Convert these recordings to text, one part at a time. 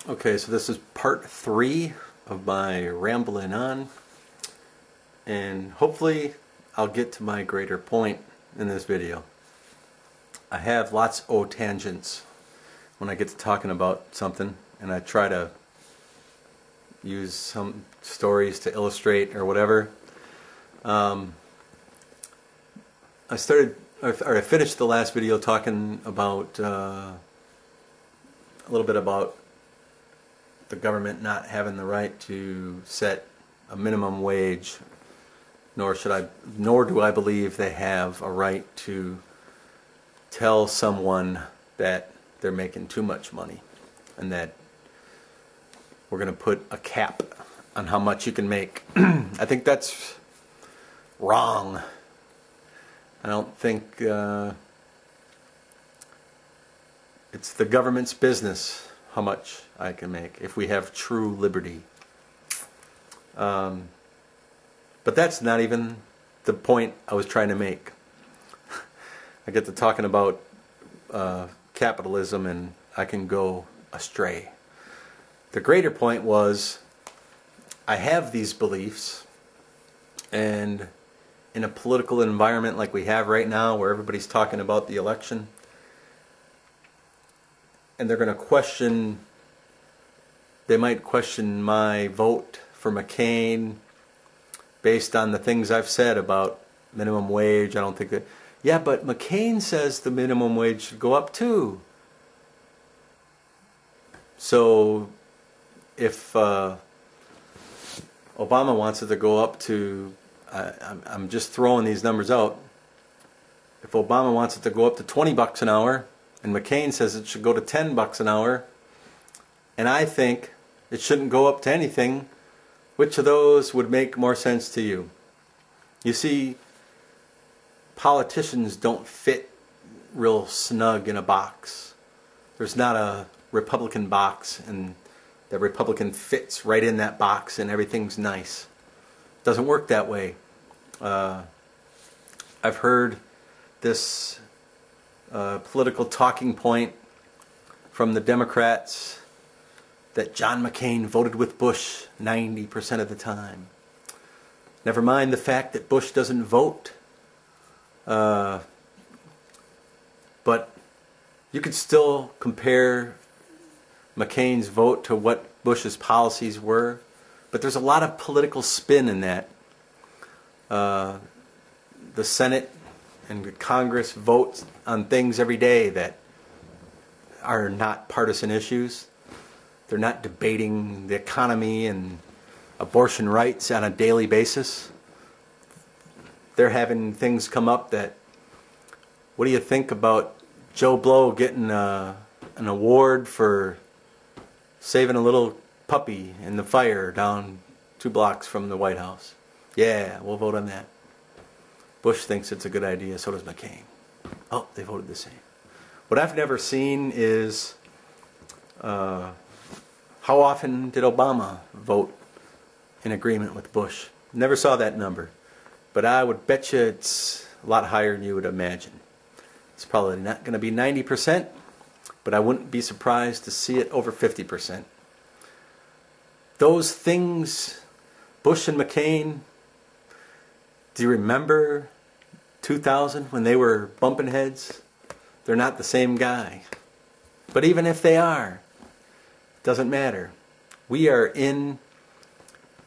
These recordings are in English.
Okay, so this is part 3 of my rambling on, and hopefully I'll get to my greater point in this video. I have lots of tangents when I get to talking about something, and I try to use some stories to illustrate or whatever. I finished the last video talking about a little bit about the government not having the right to set a minimum wage, nor do I believe they have a right to tell someone that they're making too much money and that we're going to put a cap on how much you can make. I think that's wrong. I don't think it's the government's business how much I can make if we have true liberty. But that's not even the point I was trying to make. I get to talking about capitalism and I can go astray. The greater point was I have these beliefs, and in a political environment like we have right now where everybody's talking about the election, and they're going to question, they might question my vote for McCain based on the things I've said about minimum wage. I don't think that, yeah, but McCain says the minimum wage should go up too. So if Obama wants it to go up to, I'm just throwing these numbers out, if Obama wants it to go up to 20 bucks an hour, and McCain says it should go to 10 bucks an hour, and I think it shouldn't go up to anything, which of those would make more sense to you? You see, politicians don't fit real snug in a box. There's not a Republican box, and the Republican fits right in that box and everything's nice. It doesn't work that way. I've heard this political talking point from the Democrats that John McCain voted with Bush 90% of the time. Never mind the fact that Bush doesn't vote. But you could still compare McCain's vote to what Bush's policies were. But there's a lot of political spin in that. The Senate and the Congress vote on things every day that are not partisan issues. They're not debating the economy and abortion rights on a daily basis. They're having things come up that, what do you think about Joe Blow getting an award for saving a little puppy in the fire down 2 blocks from the White House? Yeah, we'll vote on that. Bush thinks it's a good idea, so does McCain. Oh, they voted the same. What I've never seen is how often did Obama vote in agreement with Bush? Never saw that number. But I would bet you it's a lot higher than you would imagine. It's probably not going to be 90%, but I wouldn't be surprised to see it over 50%. Those things, Bush and McCain, do you remember 2000 when they were bumping heads? They're not the same guy. But even if they are, it doesn't matter. We are in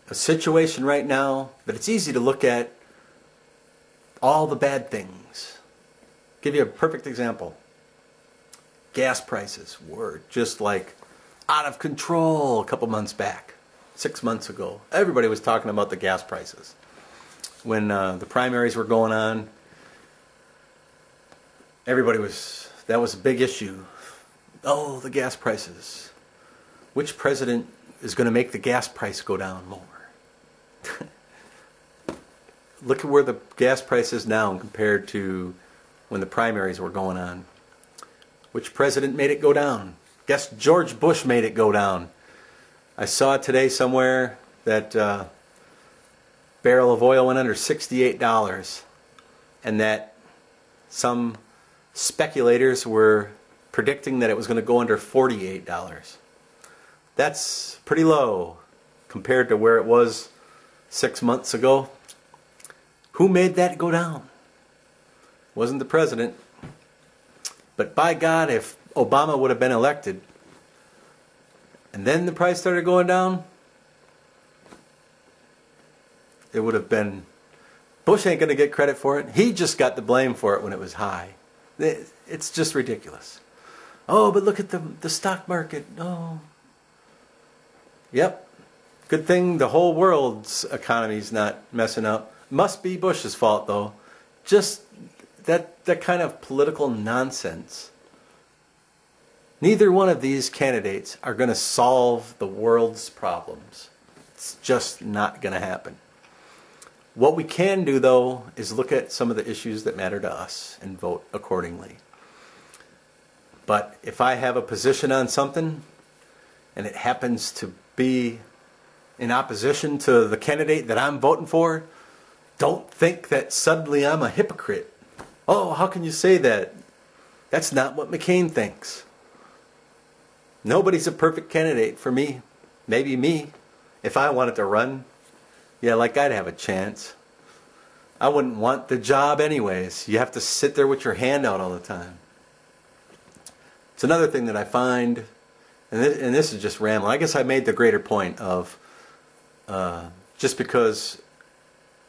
a situation right now that it's easy to look at all the bad things. Give you a perfect example. Gas prices were just like out of control a couple months back. 6 months ago. Everybody was talking about the gas prices. When the primaries were going on, that was a big issue. Oh, the gas prices. Which president is going to make the gas price go down more? Look at where the gas price is now compared to when the primaries were going on. Which president made it go down? Guess George Bush made it go down. I saw today somewhere that barrel of oil went under $68, and that some speculators were predicting that it was going to go under $48. That's pretty low compared to where it was 6 months ago. Who made that go down? Wasn't the president. But by God, if Obama would have been elected, and then the price started going down, it would have been, Bush ain't going to get credit for it. He just got the blame for it when it was high. It's just ridiculous. Oh, but look at the stock market. Oh. Yep. Good thing the whole world's economy's not messing up. Must be Bush's fault, though. Just that kind of political nonsense. Neither one of these candidates are going to solve the world's problems. It's just not going to happen. What we can do, though, is look at some of the issues that matter to us and vote accordingly. But if I have a position on something and it happens to be in opposition to the candidate that I'm voting for, don't think that suddenly I'm a hypocrite. Oh, how can you say that? That's not what McCain thinks. Nobody's a perfect candidate for me. Maybe me. If I wanted to run, yeah, like I'd have a chance. I wouldn't want the job anyways. You have to sit there with your hand out all the time. It's another thing that I find, and this is just rambling. I guess I made the greater point of just because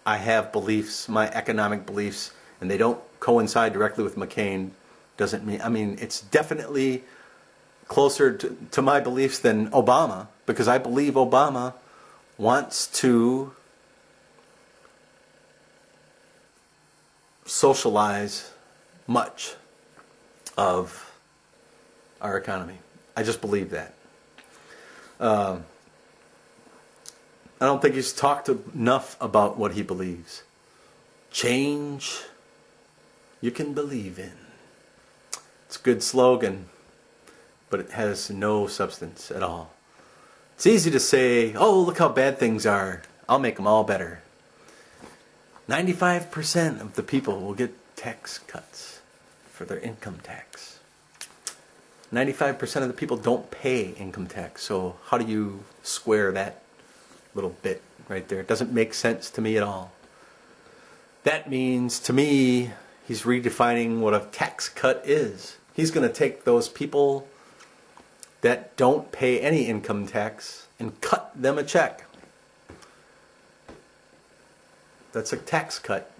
I have beliefs, my economic beliefs, and they don't coincide directly with McCain, doesn't mean, I mean, it's definitely closer to my beliefs than Obama, because I believe Obama wants to socialize much of our economy. I just believe that. I don't think he's talked enough about what he believes. Change you can believe in. It's a good slogan, but it has no substance at all. It's easy to say, oh, look how bad things are. I'll make them all better. 95% of the people will get tax cuts for their income tax. 95% of the people don't pay income tax. So how do you square that little bit right there? It doesn't make sense to me at all. That means, to me, he's redefining what a tax cut is. He's going to take those people that don't pay any income tax and cut them a check. That's a tax cut.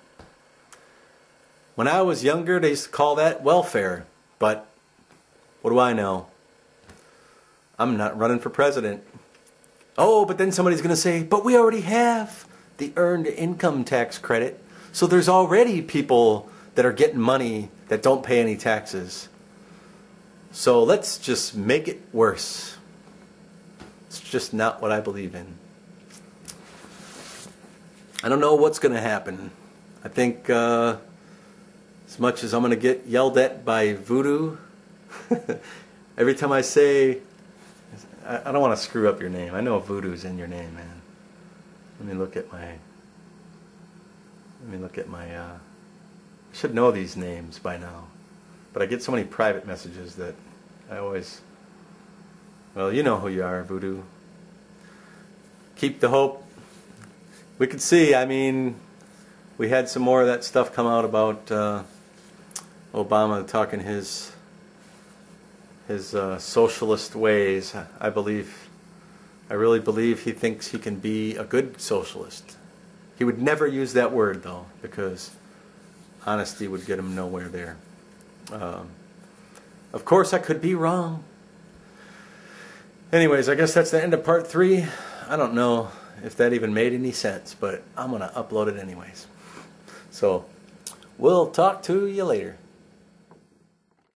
When I was younger, they used to call that welfare. But what do I know? I'm not running for president. Oh, but then somebody's going to say, but we already have the earned income tax credit. So there's already people that are getting money that don't pay any taxes. So let's just make it worse. It's just not what I believe in. I don't know what's going to happen. I think as much as I'm going to get yelled at by voodoo, every time I say, I don't want to screw up your name. I know voodoo's in your name, man. Let me look at my, I should know these names by now. But I get so many private messages that I always, well, you know who you are, voodoo. Keep the hope. We could see, I mean, we had some more of that stuff come out about Obama talking his socialist ways. I really believe he thinks he can be a good socialist. He would never use that word, though, because honesty would get him nowhere there. Of course, I could be wrong. Anyways, I guess that's the end of part 3. I don't know if that even made any sense, but I'm going to upload it anyways. So, we'll talk to you later.